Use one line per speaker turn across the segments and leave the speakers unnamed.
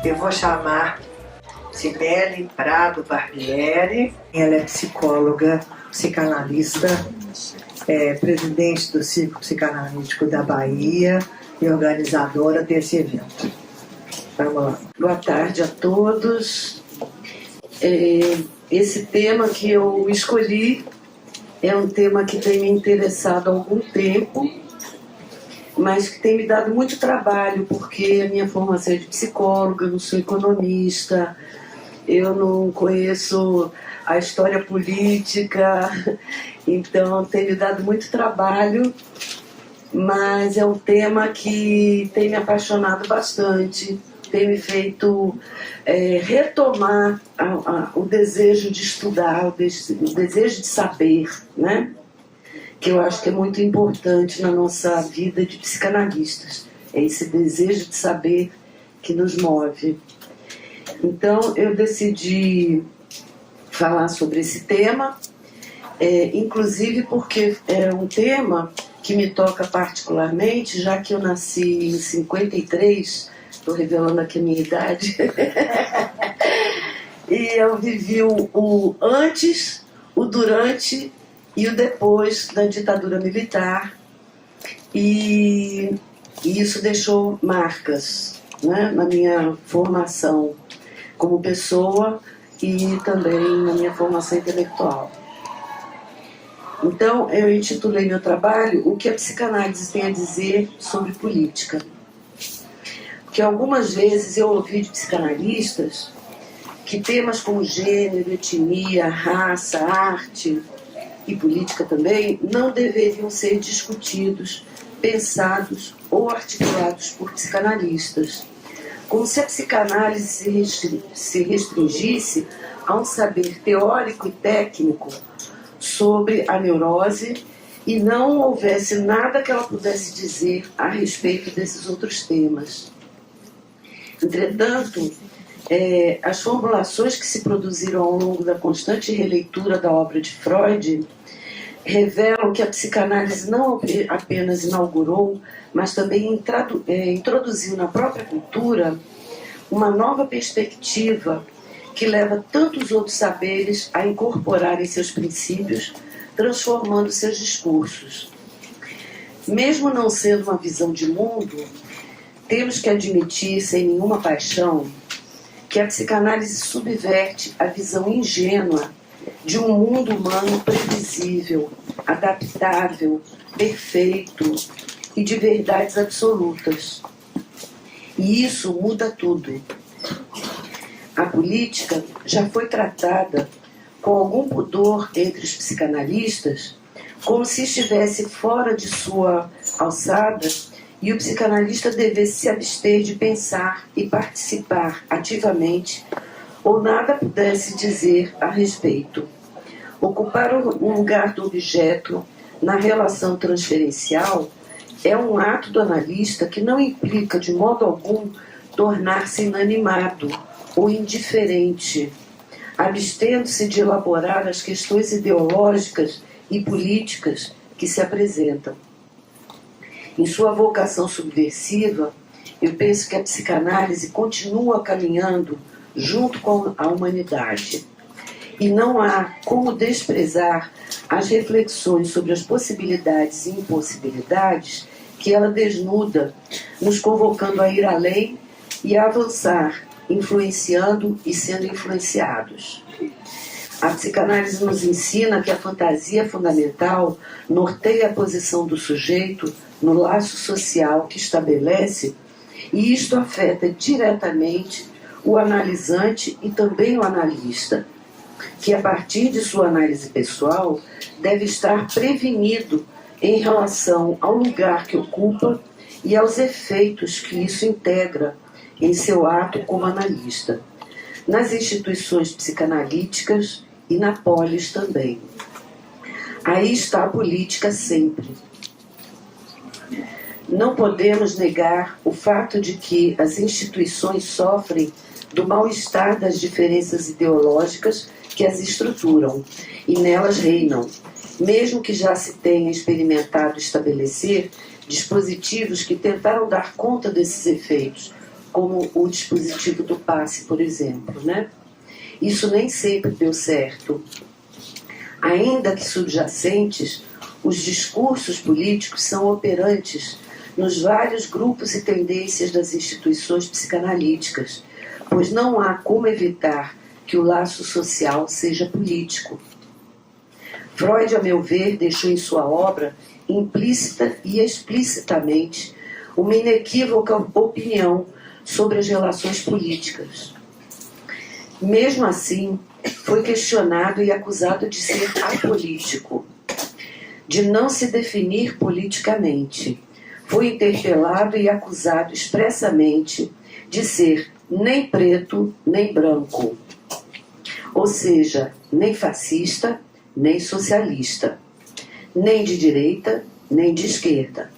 Eu vou chamar Cibele Prado Barbieri. Ela é psicóloga, psicanalista, presidente do Círculo Psicanalítico da Bahia e organizadora desse evento. Vamos lá. Boa tarde a todos. Esse tema que eu escolhi é um tema que tem me interessado há algum tempo, mas que tem me dado muito trabalho, porque a minha formação é de psicóloga, eu não sou economista, eu não conheço a história política, então tem me dado muito trabalho, mas é um tema que tem me apaixonado bastante, tem me feito retomar o desejo de estudar, o desejo de saber, né? Que eu acho que é muito importante na nossa vida de psicanalistas. É esse desejo de saber que nos move. Então, eu decidi falar sobre esse tema, inclusive porque é um tema que me toca particularmente, já que eu nasci em 53, estou revelando aqui a minha idade, e eu vivi o antes, o durante e o depois da ditadura militar, e isso deixou marcas, né, na minha formação como pessoa e também na minha formação intelectual. Então, eu intitulei meu trabalho O que a psicanálise tem a dizer sobre política. Porque algumas vezes eu ouvi de psicanalistas que temas como gênero, etnia, raça, arte e política também não deveriam ser discutidos, pensados ou articulados por psicanalistas, como se a psicanálise se restringisse a um saber teórico e técnico sobre a neurose e não houvesse nada que ela pudesse dizer a respeito desses outros temas. Entretanto, as formulações que se produziram ao longo da constante releitura da obra de Freud revelam que a psicanálise não apenas inaugurou, mas também introduziu na própria cultura uma nova perspectiva que leva tantos outros saberes a incorporarem seus princípios, transformando seus discursos. Mesmo não sendo uma visão de mundo, temos que admitir, sem nenhuma paixão, que a psicanálise subverte a visão ingênua de um mundo humano previsível, adaptável, perfeito e de verdades absolutas. E isso muda tudo. A política já foi tratada com algum pudor entre os psicanalistas, como se estivesse fora de sua alçada e o psicanalista devesse se abster de pensar e participar ativamente ou nada pudesse dizer a respeito. Ocupar o lugar do objeto na relação transferencial é um ato do analista que não implica de modo algum tornar-se inanimado ou indiferente, abstendo-se de elaborar as questões ideológicas e políticas que se apresentam. Em sua vocação subversiva, eu penso que a psicanálise continua caminhando junto com a humanidade. E não há como desprezar as reflexões sobre as possibilidades e impossibilidades que ela desnuda, nos convocando a ir além e a avançar, influenciando e sendo influenciados. A psicanálise nos ensina que a fantasia fundamental norteia a posição do sujeito no laço social que estabelece, e isto afeta diretamente o analisante e também o analista, que a partir de sua análise pessoal deve estar prevenido em relação ao lugar que ocupa e aos efeitos que isso integra em seu ato como analista, nas instituições psicanalíticas e na polis também. Aí está a política sempre. Não podemos negar o fato de que as instituições sofrem do mal-estar das diferenças ideológicas que as estruturam e nelas reinam, mesmo que já se tenha experimentado estabelecer dispositivos que tentaram dar conta desses efeitos, como o dispositivo do passe, por exemplo, né? Isso nem sempre deu certo. Ainda que subjacentes, os discursos políticos são operantes nos vários grupos e tendências das instituições psicanalíticas, pois não há como evitar que o laço social seja político. Freud, a meu ver, deixou em sua obra, implícita e explicitamente, uma inequívoca opinião sobre as relações políticas. Mesmo assim, foi questionado e acusado de ser apolítico, de não se definir politicamente. Foi interpelado e acusado expressamente de ser nem preto nem branco, ou seja, nem fascista nem socialista, nem de direita nem de esquerda.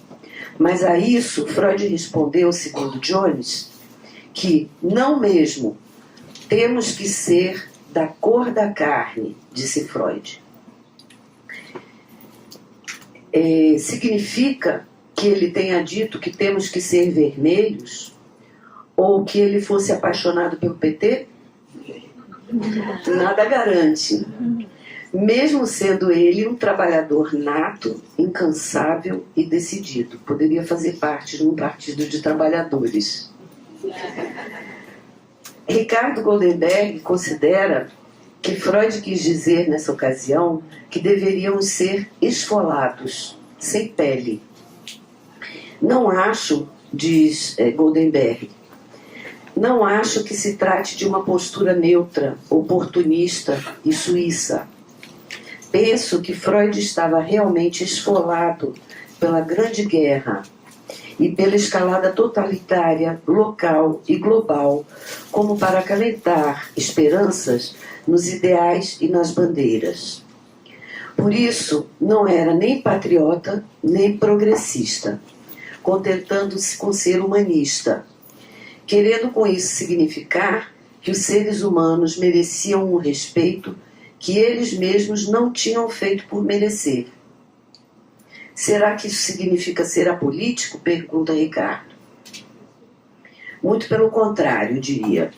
Mas a isso Freud respondeu, segundo Jones, que não mesmo temos que ser da cor da carne, disse Freud. Significa que ele tenha dito que temos que ser vermelhos? Ou que ele fosse apaixonado pelo PT? Nada garante. Mesmo sendo ele um trabalhador nato, incansável e decidido. Poderia fazer parte de um partido de trabalhadores. Ricardo Goldenberg considera que Freud quis dizer nessa ocasião que deveríamos ser esfolados, sem pele. Não acho, diz Goldenberg, não acho que se trate de uma postura neutra, oportunista e suíça. Penso que Freud estava realmente esfolado pela Grande Guerra e pela escalada totalitária, local e global, como para acalentar esperanças nos ideais e nas bandeiras. Por isso, não era nem patriota, nem progressista, contentando-se com ser humanista, querendo com isso significar que os seres humanos mereciam um respeito que eles mesmos não tinham feito por merecer. Será que isso significa ser apolítico? Pergunta Ricardo. Muito pelo contrário, diria.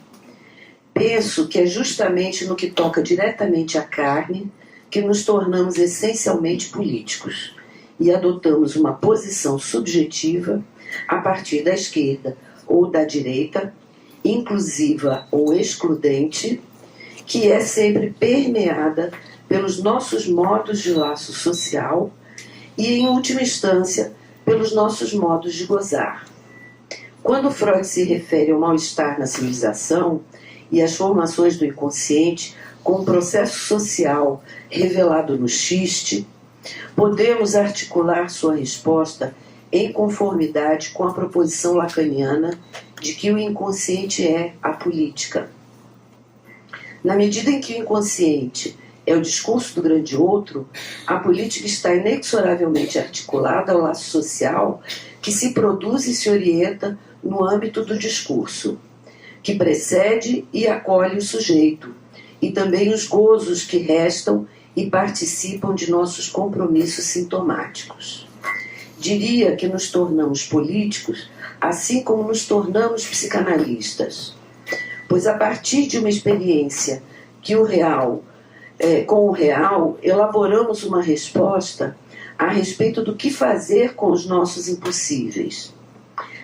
Penso que é justamente no que toca diretamente à carne que nos tornamos essencialmente políticos e adotamos uma posição subjetiva a partir da esquerda ou da direita, inclusiva ou excludente, que é sempre permeada pelos nossos modos de laço social e, em última instância, pelos nossos modos de gozar. Quando Freud se refere ao mal-estar na civilização e às formações do inconsciente como um processo social revelado no xiste, podemos articular sua resposta em conformidade com a proposição lacaniana de que o inconsciente é a política. Na medida em que o inconsciente é o discurso do grande outro, a política está inexoravelmente articulada ao laço social que se produz e se orienta no âmbito do discurso, que precede e acolhe o sujeito, e também os gozos que restam e participam de nossos compromissos sintomáticos. Diria que nos tornamos políticos assim como nos tornamos psicanalistas, pois a partir de uma experiência que com o real, elaboramos uma resposta a respeito do que fazer com os nossos impossíveis.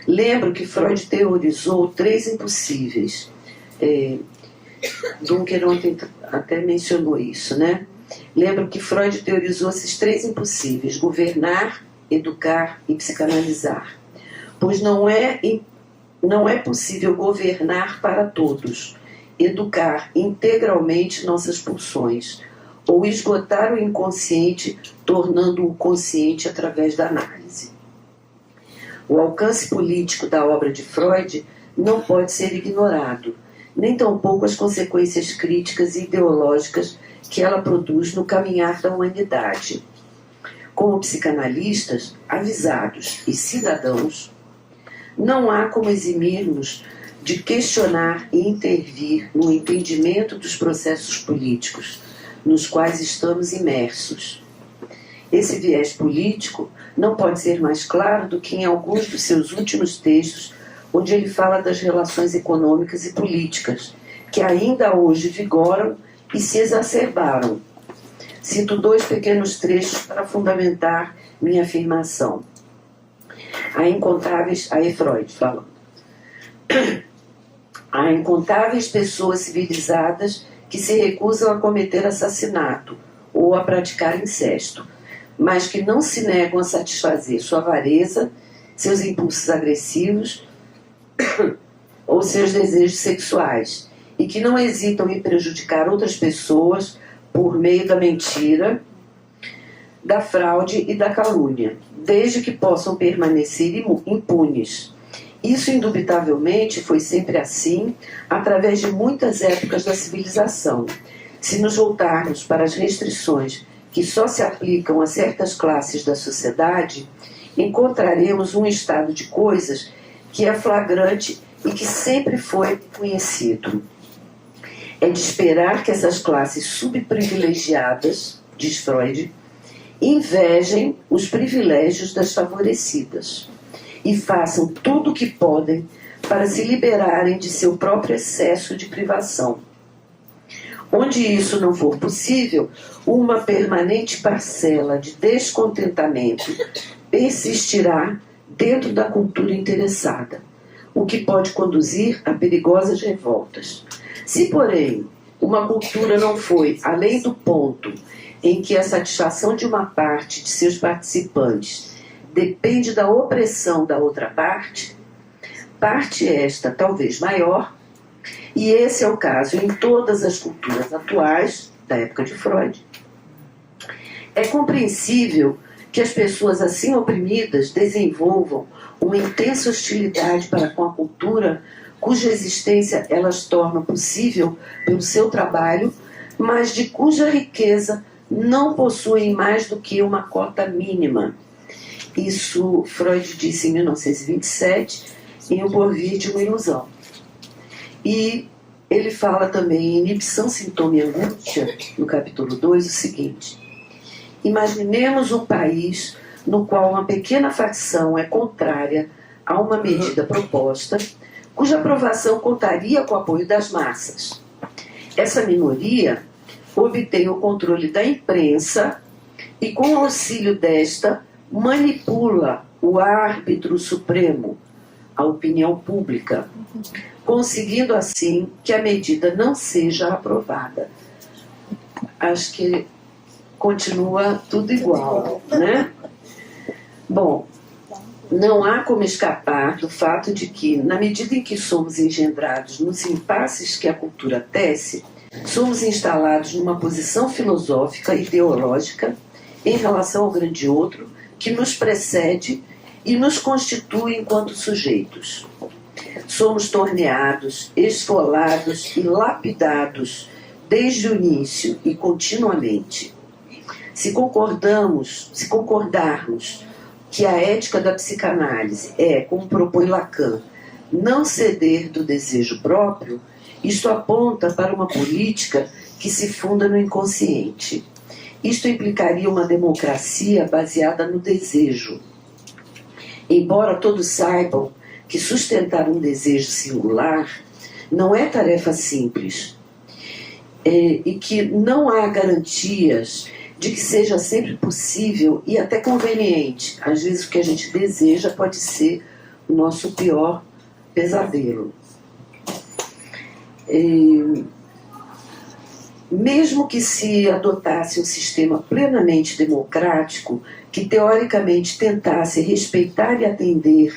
Lembro que Freud teorizou 3 impossíveis. Dunker ontem até mencionou isso, né? Lembro que Freud teorizou esses 3 impossíveis: governar, educar e psicanalizar. Pois não é possível governar para todos, educar integralmente nossas pulsões, ou esgotar o inconsciente, tornando-o consciente através da análise. O alcance político da obra de Freud não pode ser ignorado, nem tampouco as consequências críticas e ideológicas que ela produz no caminhar da humanidade. Como psicanalistas, avisados e cidadãos, não há como eximir-nos de questionar e intervir no entendimento dos processos políticos nos quais estamos imersos. Esse viés político não pode ser mais claro do que em alguns dos seus últimos textos, onde ele fala das relações econômicas e políticas, que ainda hoje vigoram e se exacerbaram. Cito 2 pequenos trechos para fundamentar minha afirmação. Aí Freud falando. Há incontáveis pessoas civilizadas que se recusam a cometer assassinato ou a praticar incesto, mas que não se negam a satisfazer sua avareza, seus impulsos agressivos ou seus desejos sexuais, e que não hesitam em prejudicar outras pessoas por meio da mentira, da fraude e da calúnia, desde que possam permanecer impunes. Isso, indubitavelmente, foi sempre assim, através de muitas épocas da civilização. Se nos voltarmos para as restrições que só se aplicam a certas classes da sociedade, encontraremos um estado de coisas que é flagrante e que sempre foi conhecido. É de esperar que essas classes subprivilegiadas, diz Freud, invejem os privilégios das favorecidas e façam tudo o que podem para se liberarem de seu próprio excesso de privação. Onde isso não for possível, uma permanente parcela de descontentamento persistirá dentro da cultura interessada, o que pode conduzir a perigosas revoltas. Se, porém, uma cultura não foi além do ponto em que a satisfação de uma parte de seus participantes depende da opressão da outra parte esta talvez maior, e esse é o caso em todas as culturas atuais, da época de Freud, é compreensível que as pessoas assim oprimidas desenvolvam uma intensa hostilidade para com a cultura cuja existência elas tornam possível pelo seu trabalho, mas de cuja riqueza não possuem mais do que uma cota mínima. Isso Freud disse em 1927 em O Porvir de uma Ilusão. E ele fala também em Inibição, Sintoma e Angústia, no capítulo 2, o seguinte: imaginemos um país no qual uma pequena facção é contrária a uma medida proposta, cuja aprovação contaria com o apoio das massas. Essa minoria obtém o controle da imprensa e, com o auxílio desta, manipula o árbitro supremo, a opinião pública, conseguindo assim que a medida não seja aprovada. Acho que continua tudo igual, né? Bom, não há como escapar do fato de que, na medida em que somos engendrados nos impasses que a cultura tece, somos instalados numa posição filosófica e ideológica em relação ao grande outro que nos precede e nos constitui enquanto sujeitos. Somos torneados, esfolados e lapidados desde o início e continuamente. Se concordarmos que a ética da psicanálise é, como propõe Lacan, não ceder do desejo próprio, isto aponta para uma política que se funda no inconsciente. Isto implicaria uma democracia baseada no desejo. Embora todos saibam que sustentar um desejo singular não é tarefa simples, e que não há garantias de que seja sempre possível e até conveniente. Às vezes o que a gente deseja pode ser o nosso pior pesadelo. Mesmo que se adotasse um sistema plenamente democrático, que teoricamente tentasse respeitar e atender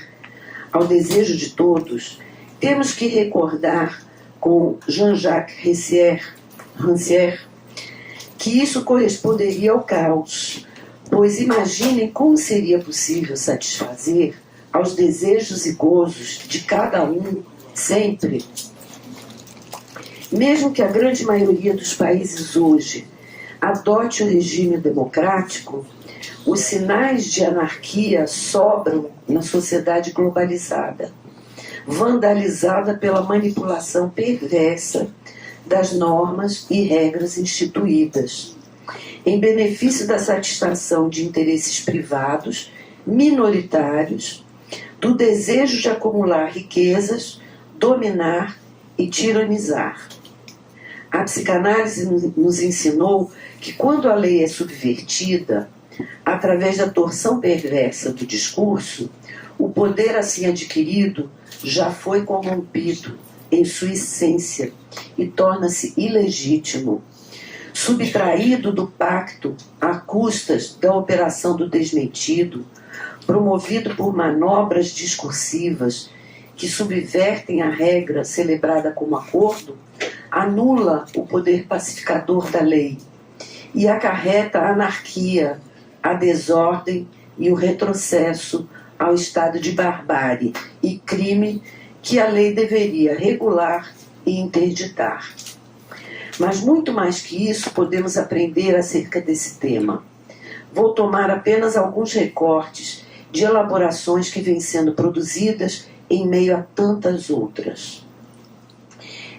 ao desejo de todos, temos que recordar com Jean-Jacques Rancière que isso corresponderia ao caos, pois imaginem como seria possível satisfazer aos desejos e gozos de cada um sempre. Mesmo que a grande maioria dos países hoje adote o regime democrático, os sinais de anarquia sobram na sociedade globalizada, vandalizada pela manipulação perversa das normas e regras instituídas, em benefício da satisfação de interesses privados, minoritários, do desejo de acumular riquezas, dominar e tiranizar. A psicanálise nos ensinou que quando a lei é subvertida, através da torção perversa do discurso, o poder assim adquirido já foi corrompido em sua essência e torna-se ilegítimo, subtraído do pacto a custas da operação do desmentido, promovido por manobras discursivas que subvertem a regra celebrada como acordo, anula o poder pacificador da lei e acarreta a anarquia, a desordem e o retrocesso ao estado de barbárie e crime que a lei deveria regular e interditar. Mas muito mais que isso podemos aprender acerca desse tema. Vou tomar apenas alguns recortes de elaborações que vêm sendo produzidas em meio a tantas outras.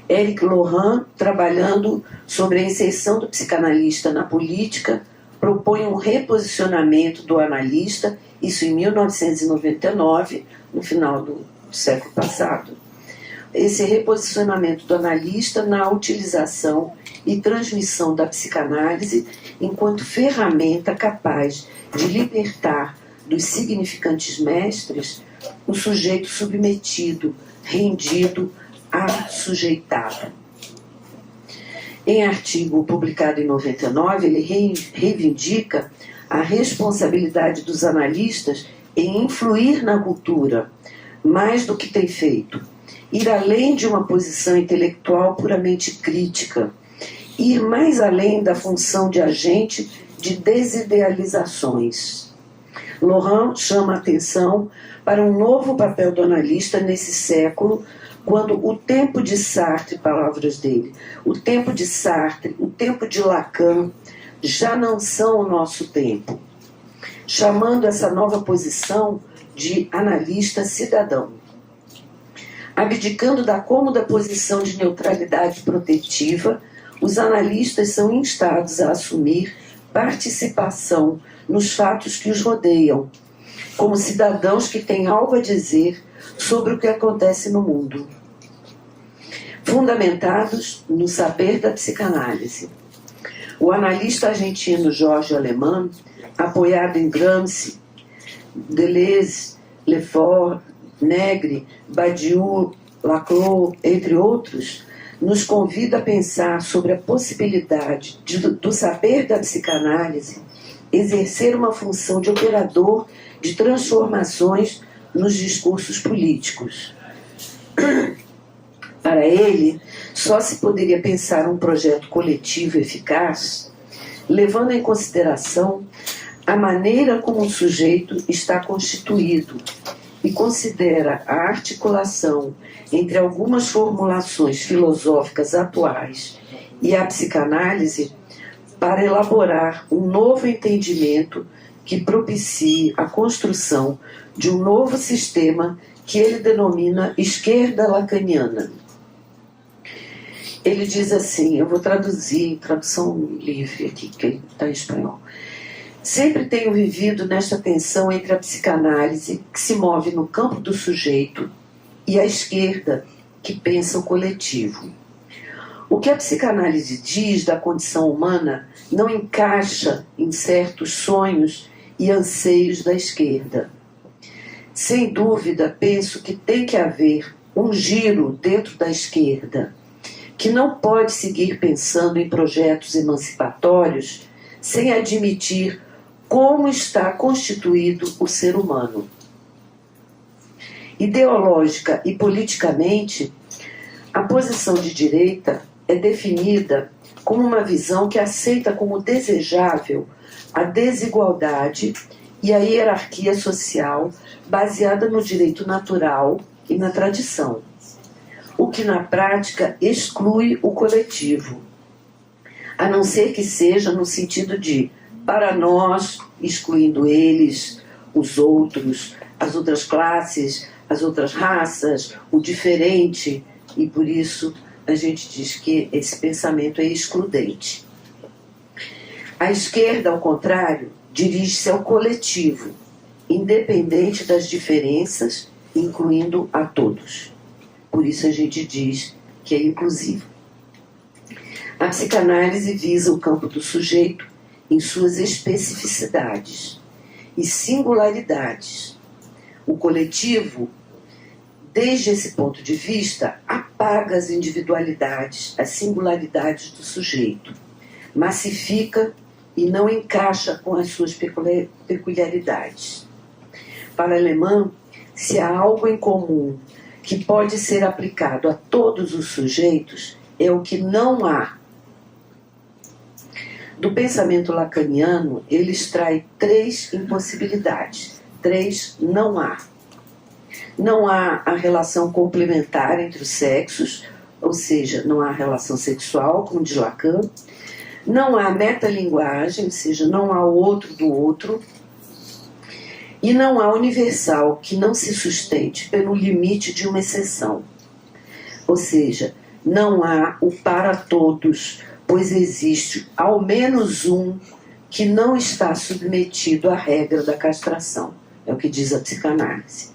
Éric Laurent, trabalhando sobre a inserção do psicanalista na política, propõe um reposicionamento do analista, isso em 1999, no final do século passado. Esse reposicionamento do analista na utilização e transmissão da psicanálise enquanto ferramenta capaz de libertar dos significantes mestres o sujeito submetido, rendido, assujeitado. Em artigo publicado em 99, ele reivindica a responsabilidade dos analistas em influir na cultura, mais do que tem feito, ir além de uma posição intelectual puramente crítica, ir mais além da função de agente de desidealizações. Laurent chama a atenção para um novo papel do analista nesse século, quando o tempo de Sartre, palavras dele, o tempo de Sartre, o tempo de Lacan, já não são o nosso tempo, chamando essa nova posição de analista cidadão. Abdicando da cômoda posição de neutralidade protetiva, os analistas são instados a assumir participação nos fatos que os rodeiam, como cidadãos que têm algo a dizer sobre o que acontece no mundo, fundamentados no saber da psicanálise. O analista argentino Jorge Alemán, apoiado em Gramsci, Deleuze, Lefort, Negri, Badiou, Laclau, entre outros, nos convida a pensar sobre a possibilidade do saber da psicanálise exercer uma função de operador de transformações nos discursos políticos. Para ele, só se poderia pensar um projeto coletivo eficaz levando em consideração a maneira como o sujeito está constituído e considera a articulação entre algumas formulações filosóficas atuais e a psicanálise para elaborar um novo entendimento que propicie a construção de um novo sistema que ele denomina esquerda lacaniana. Ele diz assim, eu vou traduzir em tradução livre aqui, que está em espanhol. Sempre tenho vivido nesta tensão entre a psicanálise, que se move no campo do sujeito, e a esquerda, que pensa o coletivo. O que a psicanálise diz da condição humana não encaixa em certos sonhos e anseios da esquerda. Sem dúvida, penso que tem que haver um giro dentro da esquerda, que não pode seguir pensando em projetos emancipatórios sem admitir como está constituído o ser humano. Ideológica e politicamente, a posição de direita é definida como uma visão que aceita como desejável a desigualdade e a hierarquia social baseada no direito natural e na tradição, o que na prática exclui o coletivo, a não ser que seja no sentido de para nós, excluindo eles, os outros, as outras classes, as outras raças, o diferente, e por isso a gente diz que esse pensamento é excludente. A esquerda, ao contrário, dirige-se ao coletivo, independente das diferenças incluindo a todos. Por isso a gente diz que é inclusivo. A psicanálise visa o campo do sujeito em suas especificidades e singularidades. O coletivo, desde esse ponto de vista, apaga as individualidades, as singularidades do sujeito, massifica e não encaixa com as suas peculiaridades. Para Alemã, se há algo em comum que pode ser aplicado a todos os sujeitos, é o que não há. Do pensamento lacaniano, ele extrai 3 impossibilidades, 3 não há. Não há a relação complementar entre os sexos, ou seja, não há relação sexual, como diz Lacan. Não há metalinguagem, ou seja, não há o outro do outro. E não há universal que não se sustente pelo limite de uma exceção. Ou seja, não há o para todos, pois existe ao menos um que não está submetido à regra da castração. É o que diz a psicanálise.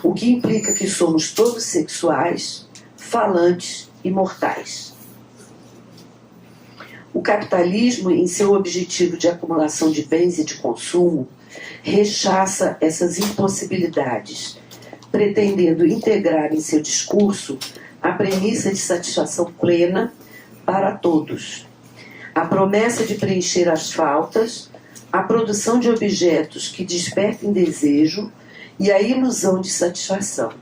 O que implica que somos todos sexuais, falantes e mortais. O capitalismo, em seu objetivo de acumulação de bens e de consumo, rechaça essas impossibilidades, pretendendo integrar em seu discurso a premissa de satisfação plena para todos, a promessa de preencher as faltas, a produção de objetos que despertem desejo e a ilusão de satisfação.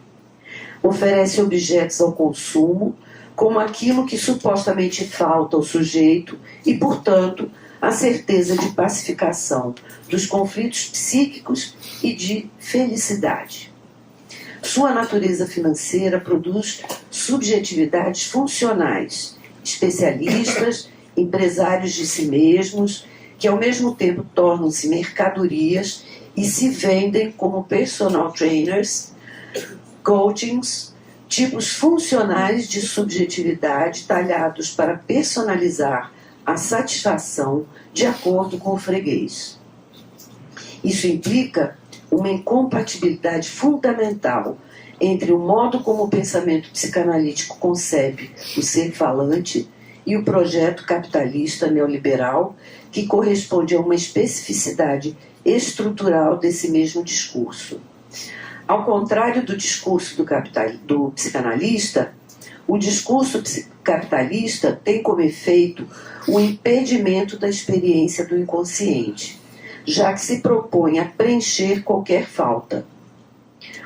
Oferece objetos ao consumo como aquilo que supostamente falta ao sujeito e, portanto, a certeza de pacificação dos conflitos psíquicos e de felicidade. Sua natureza financeira produz subjetividades funcionais, especialistas, empresários de si mesmos, que ao mesmo tempo tornam-se mercadorias e se vendem como personal trainers, coachings, tipos funcionais de subjetividade talhados para personalizar a satisfação de acordo com o freguês. Isso implica uma incompatibilidade fundamental entre o modo como o pensamento psicanalítico concebe o ser falante e o projeto capitalista neoliberal, que corresponde a uma especificidade estrutural desse mesmo discurso. Ao contrário do discurso do psicanalista, o discurso capitalista tem como efeito o impedimento da experiência do inconsciente, já que se propõe a preencher qualquer falta.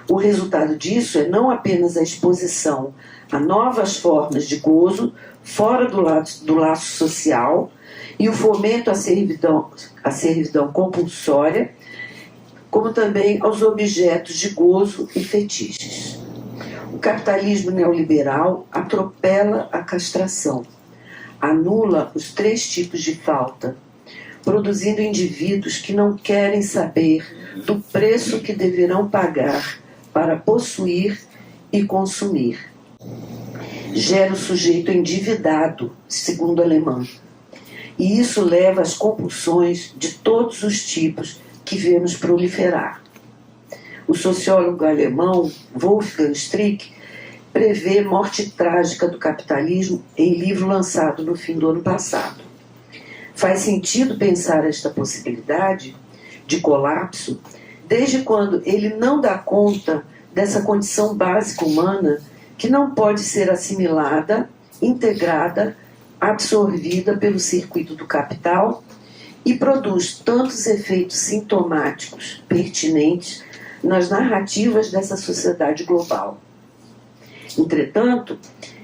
O resultado disso é não apenas a exposição a novas formas de gozo fora do laço social e o fomento à servidão compulsória, como também aos objetos de gozo e fetiches. O capitalismo neoliberal atropela a castração, anula os 3 tipos de falta, produzindo indivíduos que não querem saber do preço que deverão pagar para possuir e consumir. Gera o sujeito endividado, segundo Alemã, e isso leva às compulsões de todos os tipos que vemos proliferar. O sociólogo alemão Wolfgang Strick prevê morte trágica do capitalismo em livro lançado no fim do ano passado. Faz sentido pensar esta possibilidade de colapso desde quando ele não dá conta dessa condição básica humana que não pode ser assimilada, integrada, absorvida pelo circuito do capital e produz tantos efeitos sintomáticos pertinentes nas narrativas dessa sociedade global. Entretanto,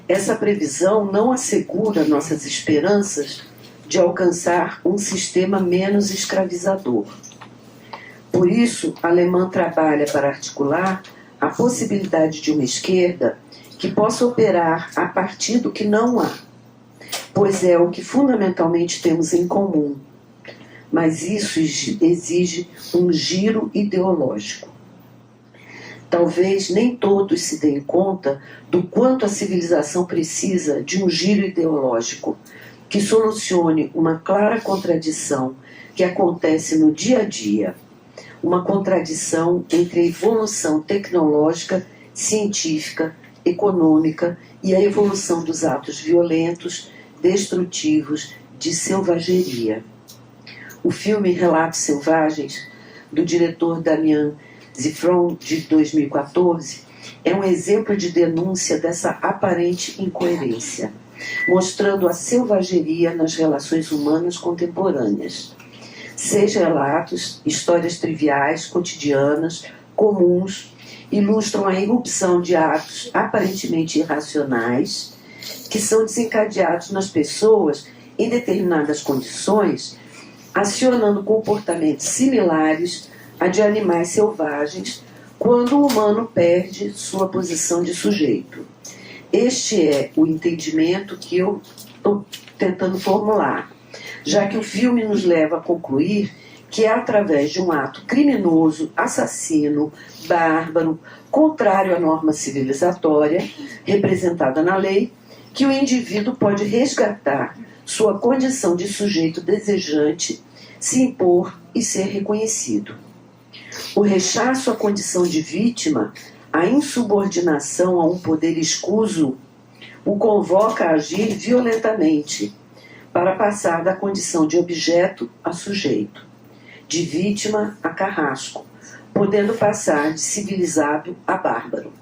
essa previsão não assegura nossas esperanças de alcançar um sistema menos escravizador. Por isso, Alemã trabalha para articular a possibilidade de uma esquerda que possa operar a partir do que não há, pois é o que fundamentalmente temos em comum. Mas isso exige um giro ideológico. Talvez nem todos se deem conta do quanto a civilização precisa de um giro ideológico que solucione uma clara contradição que acontece no dia a dia. uma contradição entre a evolução tecnológica, científica, econômica e a evolução dos atos violentos, destrutivos, de selvageria. O filme Relatos Selvagens, do diretor Damien Ziffron, de 2014, é um exemplo de denúncia dessa aparente incoerência, mostrando a selvageria nas relações humanas contemporâneas. Seis relatos, histórias triviais, cotidianas, comuns, ilustram a irrupção de atos aparentemente irracionais que são desencadeados nas pessoas em determinadas condições, acionando comportamentos similares a de animais selvagens quando o humano perde sua posição de sujeito. Este é o entendimento que eu estou tentando formular, já que o filme nos leva a concluir que é através de um ato criminoso, assassino, bárbaro, contrário à norma civilizatória, representada na lei, que o indivíduo pode resgatar sua condição de sujeito desejante, se impor e ser reconhecido. O rechaço à condição de vítima, a insubordinação a um poder escuso, o convoca a agir violentamente, para passar da condição de objeto a sujeito, de vítima a carrasco, podendo passar de civilizado a bárbaro.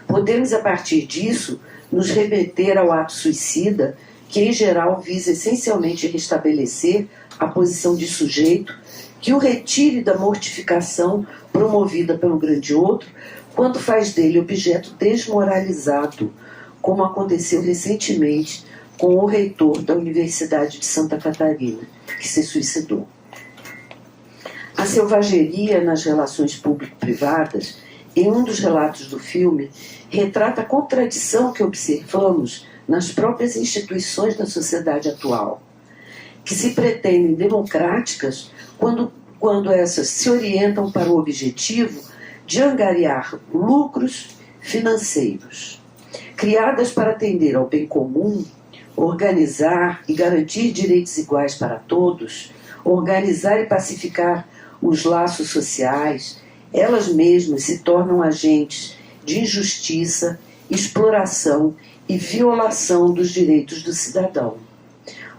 Podemos, a partir disso, nos remeter ao ato suicida, que em geral visa essencialmente restabelecer a posição de sujeito, que o retire da mortificação promovida pelo grande outro, quando faz dele objeto desmoralizado, como aconteceu recentemente com o reitor da Universidade de Santa Catarina, que se suicidou. A selvageria nas relações público-privadas, em um dos relatos do filme, retrata a contradição que observamos nas próprias instituições da sociedade atual, que se pretendem democráticas quando essas se orientam para o objetivo de angariar lucros financeiros. Criadas para atender ao bem comum, organizar e garantir direitos iguais para todos, organizar e pacificar os laços sociais, elas mesmas se tornam agentes de injustiça, exploração e violação dos direitos do cidadão.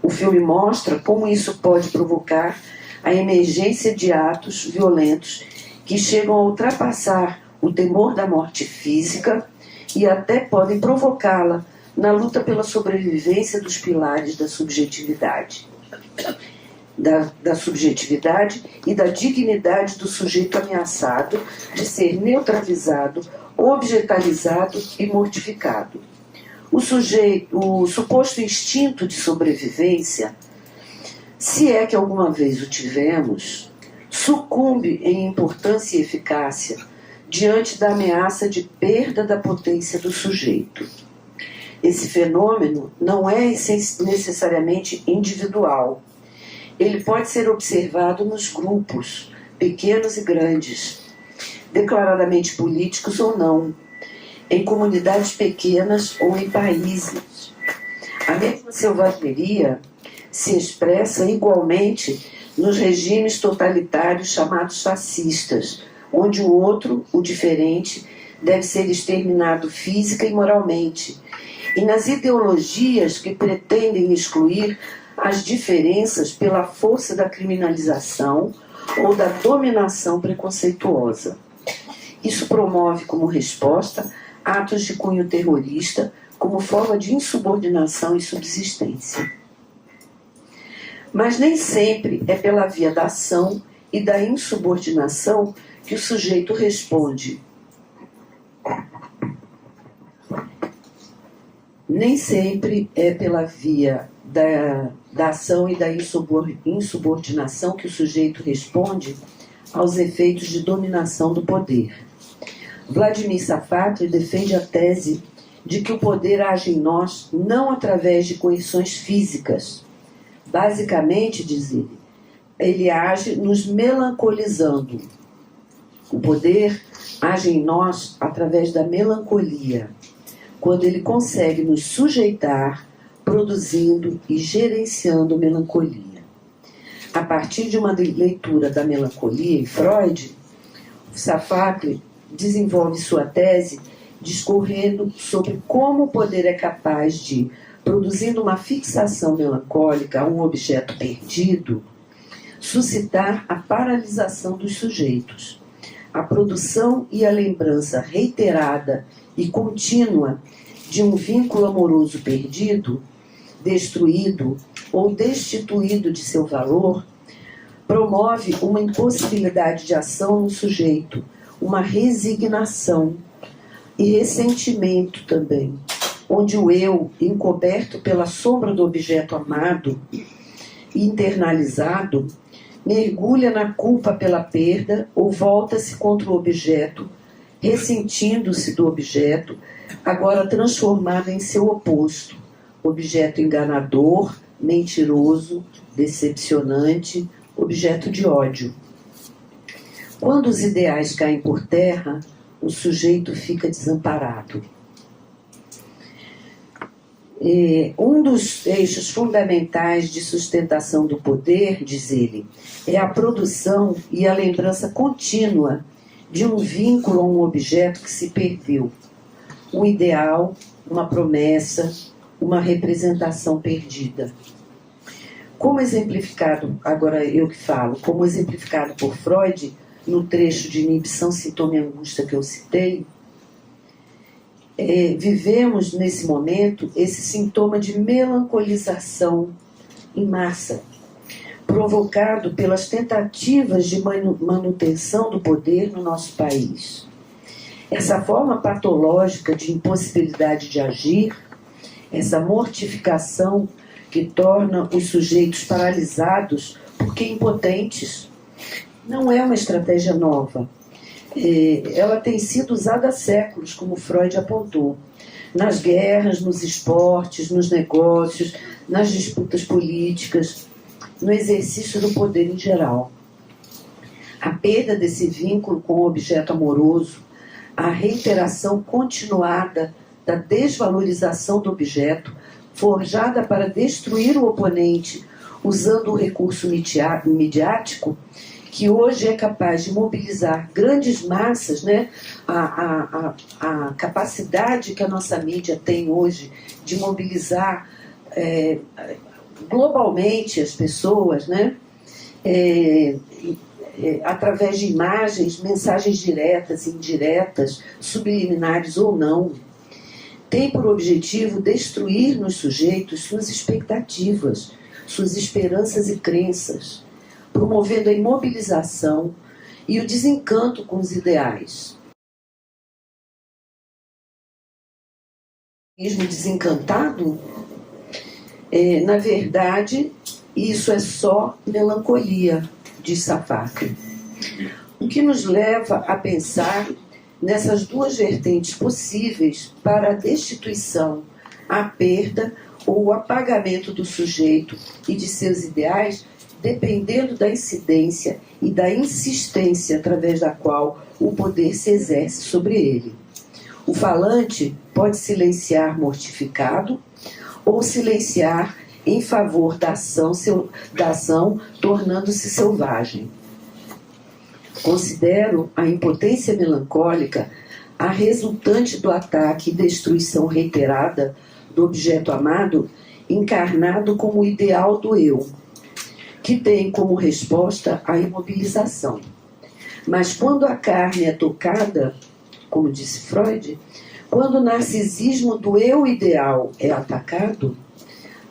O filme mostra como isso pode provocar a emergência de atos violentos que chegam a ultrapassar o temor da morte física e até podem provocá-la na luta pela sobrevivência dos pilares da subjetividade. Da subjetividade e da dignidade do sujeito ameaçado de ser neutralizado, objetalizado e mortificado. O suposto instinto de sobrevivência, se é que alguma vez o tivemos, sucumbe em importância e eficácia diante da ameaça de perda da potência do sujeito. Esse fenômeno não é necessariamente individual. Ele pode ser observado nos grupos, pequenos e grandes, declaradamente políticos ou não, em comunidades pequenas ou em países. A mesma selvageria se expressa igualmente nos regimes totalitários chamados fascistas, onde o outro, o diferente, deve ser exterminado física e moralmente, e nas ideologias que pretendem excluir as diferenças pela força da criminalização ou da dominação preconceituosa. Isso promove como resposta atos de cunho terrorista como forma de insubordinação e subsistência. Mas nem sempre é pela via da ação e da insubordinação que o sujeito responde. Nem sempre é pela via da ação e da insubordinação que o sujeito responde aos efeitos de dominação do poder. Vladimir Safatli defende a tese de que o poder age em nós não através de coerções físicas. Basicamente, diz ele age nos melancolizando. O poder age em nós através da melancolia, quando ele consegue nos sujeitar, produzindo e gerenciando melancolia. A partir de uma leitura da melancolia em Freud, Safatli desenvolve sua tese discorrendo sobre como o poder é capaz de, produzindo uma fixação melancólica a um objeto perdido, suscitar a paralisação dos sujeitos. A produção e a lembrança reiterada e contínua de um vínculo amoroso perdido, destruído ou destituído de seu valor, promove uma impossibilidade de ação no sujeito, uma resignação e ressentimento também, onde o eu, encoberto pela sombra do objeto amado e internalizado, mergulha na culpa pela perda ou volta-se contra o objeto, ressentindo-se do objeto, agora transformado em seu oposto, objeto enganador, mentiroso, decepcionante, objeto de ódio. Quando os ideais caem por terra, o sujeito fica desamparado. Um dos eixos fundamentais de sustentação do poder, diz ele, é a produção e a lembrança contínua de um vínculo a um objeto que se perdeu. Um ideal, uma promessa, uma representação perdida. Como exemplificado, agora eu que falo, como exemplificado por Freud, no trecho de Inibição, Sintoma e Angústia que eu citei, vivemos nesse momento esse sintoma de melancolização em massa, provocado pelas tentativas de manutenção do poder no nosso país. Essa forma patológica de impossibilidade de agir, essa mortificação que torna os sujeitos paralisados porque impotentes, não é uma estratégia nova. Ela tem sido usada há séculos, como Freud apontou, nas guerras, nos esportes, nos negócios, nas disputas políticas, no exercício do poder em geral. A perda desse vínculo com o objeto amoroso, a reiteração continuada da desvalorização do objeto, forjada para destruir o oponente, usando o recurso midiático, que hoje é capaz de mobilizar grandes massas, né? A capacidade que a nossa mídia tem hoje de mobilizar globalmente as pessoas, né? Através de imagens, mensagens diretas, indiretas, subliminares ou não, tem por objetivo destruir nos sujeitos suas expectativas, suas esperanças e crenças, promovendo a imobilização e o desencanto com os ideais. Mesmo desencantado, na verdade, isso é só melancolia, diz Safatli. O que nos leva a pensar nessas duas vertentes possíveis para a destituição, a perda ou o apagamento do sujeito e de seus ideais, dependendo da incidência e da insistência através da qual o poder se exerce sobre ele. O falante pode silenciar mortificado ou silenciar em favor da ação tornando-se selvagem. Considero a impotência melancólica a resultante do ataque e destruição reiterada do objeto amado encarnado como o ideal do eu, que tem como resposta a imobilização. Mas quando a carne é tocada, como disse Freud, quando o narcisismo do eu ideal é atacado,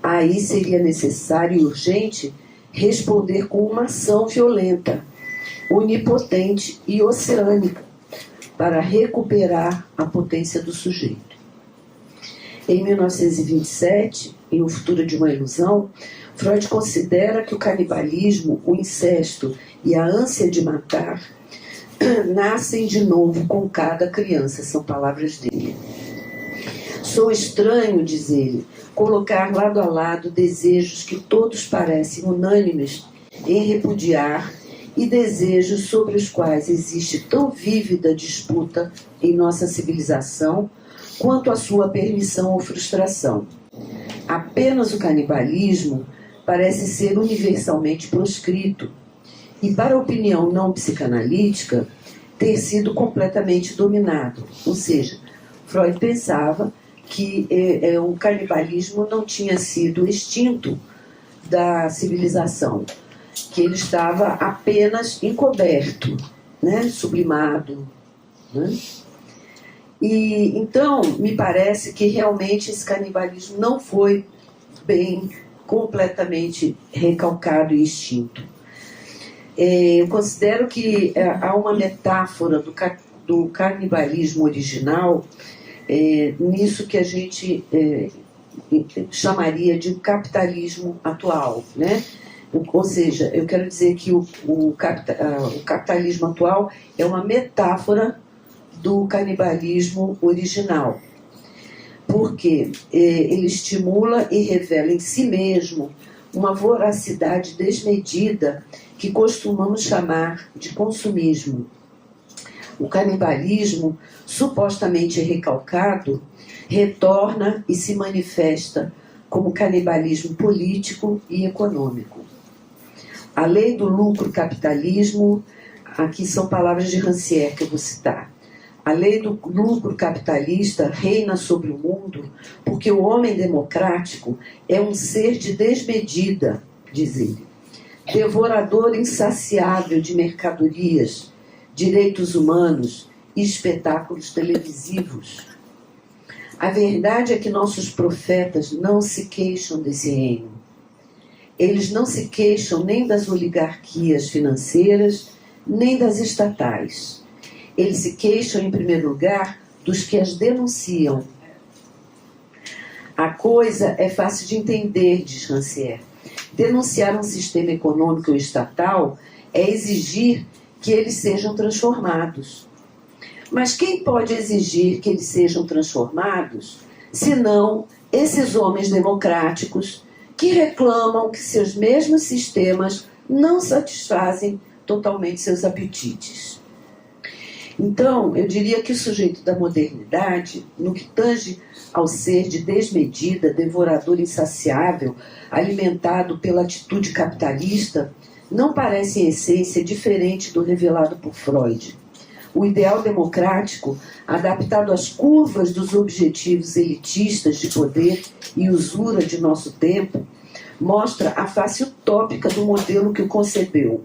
aí seria necessário e urgente responder com uma ação violenta, onipotente e oceânica, para recuperar a potência do sujeito. Em 1927, em O Futuro de uma Ilusão, Freud considera que o canibalismo, o incesto e a ânsia de matar nascem de novo com cada criança, são palavras dele. Sou estranho, diz ele, colocar lado a lado desejos que todos parecem unânimes em repudiar e desejos sobre os quais existe tão vívida disputa em nossa civilização quanto a sua permissão ou frustração. Apenas o canibalismo parece ser universalmente proscrito e, para a opinião não psicanalítica, ter sido completamente dominado. Ou seja, Freud pensava que o canibalismo não tinha sido extinto da civilização, que ele estava apenas encoberto, né, sublimado, né? E então me parece que realmente esse canibalismo não foi bem completamente recalcado e extinto. Eu considero que há uma metáfora do canibalismo original nisso que a gente chamaria de capitalismo atual, né? Ou seja, eu quero dizer que o capitalismo atual é uma metáfora do canibalismo original, porque ele estimula e revela em si mesmo uma voracidade desmedida que costumamos chamar de consumismo. O canibalismo, supostamente recalcado, retorna e se manifesta como canibalismo político e econômico. A lei do lucro-capitalismo, aqui são palavras de Rancière que eu vou citar. A lei do lucro capitalista reina sobre o mundo porque o homem democrático é um ser de desmedida, diz ele, devorador insaciável de mercadorias, direitos humanos e espetáculos televisivos. A verdade é que nossos profetas não se queixam desse reino. Eles não se queixam nem das oligarquias financeiras, nem das estatais. Eles se queixam, em primeiro lugar, dos que as denunciam. A coisa é fácil de entender, diz Rancière. Denunciar um sistema econômico ou estatal é exigir que eles sejam transformados. Mas quem pode exigir que eles sejam transformados, senão esses homens democráticos que reclamam que seus mesmos sistemas não satisfazem totalmente seus apetites? Então, eu diria que o sujeito da modernidade, no que tange ao ser de desmedida, devorador insaciável, alimentado pela atitude capitalista, não parece em essência diferente do revelado por Freud. O ideal democrático, adaptado às curvas dos objetivos elitistas de poder e usura de nosso tempo, mostra a face utópica do modelo que o concebeu.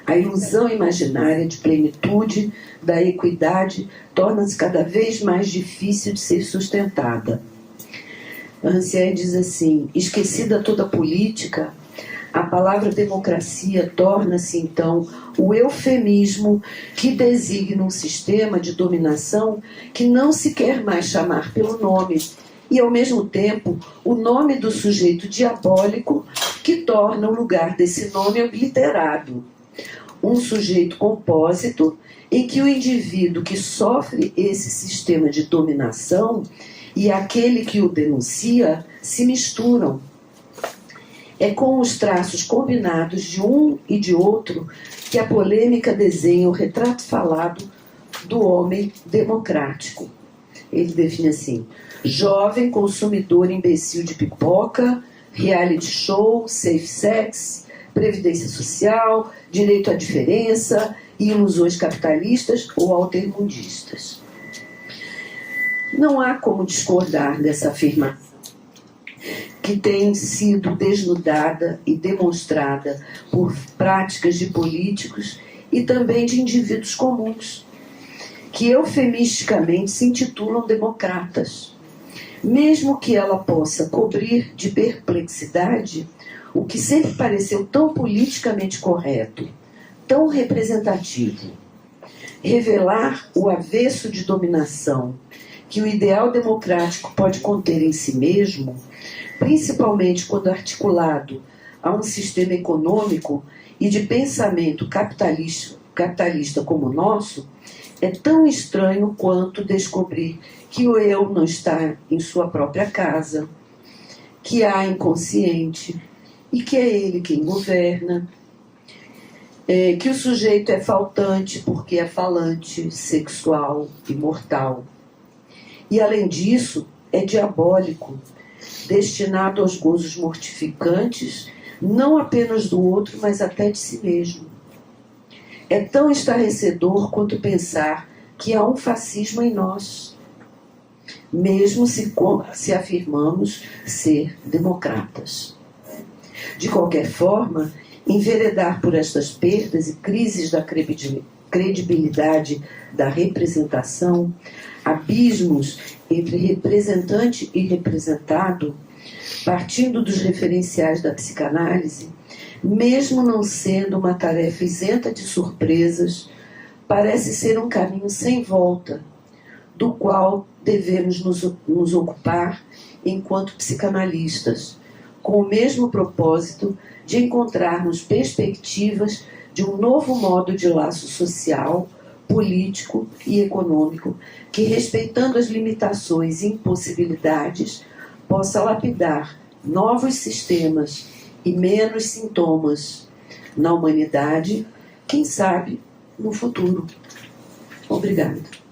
A ilusão imaginária de plenitude, da equidade, torna-se cada vez mais difícil de ser sustentada. Rancière diz assim: esquecida toda a política, a palavra democracia torna-se então o eufemismo que designa um sistema de dominação que não se quer mais chamar pelo nome, e ao mesmo tempo o nome do sujeito diabólico que torna o lugar desse nome obliterado. Um sujeito compósito em que o indivíduo que sofre esse sistema de dominação e aquele que o denuncia se misturam. É com os traços combinados de um e de outro que a polêmica desenha o retrato falado do homem democrático. Ele define assim: jovem consumidor imbecil de pipoca, reality show, safe sex, previdência social, direito à diferença, ilusões capitalistas ou altermundistas. Não há como discordar dessa afirmação, que tem sido desnudada e demonstrada por práticas de políticos e também de indivíduos comuns, que eufemisticamente se intitulam democratas, mesmo que ela possa cobrir de perplexidade o que sempre pareceu tão politicamente correto, tão representativo. Revelar o avesso de dominação que o ideal democrático pode conter em si mesmo, principalmente quando articulado a um sistema econômico e de pensamento capitalista como o nosso, é tão estranho quanto descobrir que o eu não está em sua própria casa, que há inconsciente e que é ele quem governa, que o sujeito é faltante porque é falante, sexual e mortal. E, além disso, é diabólico, destinado aos gozos mortificantes não apenas do outro, mas até de si mesmo. É tão estarrecedor quanto pensar que há um fascismo em nós, mesmo se afirmamos ser democratas. De qualquer forma, enveredar por estas perdas e crises da credibilidade da representação, abismos entre representante e representado, partindo dos referenciais da psicanálise, mesmo não sendo uma tarefa isenta de surpresas, parece ser um caminho sem volta, do qual devemos nos ocupar enquanto psicanalistas, com o mesmo propósito de encontrarmos perspectivas de um novo modo de laço social, político e econômico, que, respeitando as limitações e impossibilidades, possa lapidar novos sistemas e menos sintomas na humanidade, quem sabe, no futuro. Obrigada.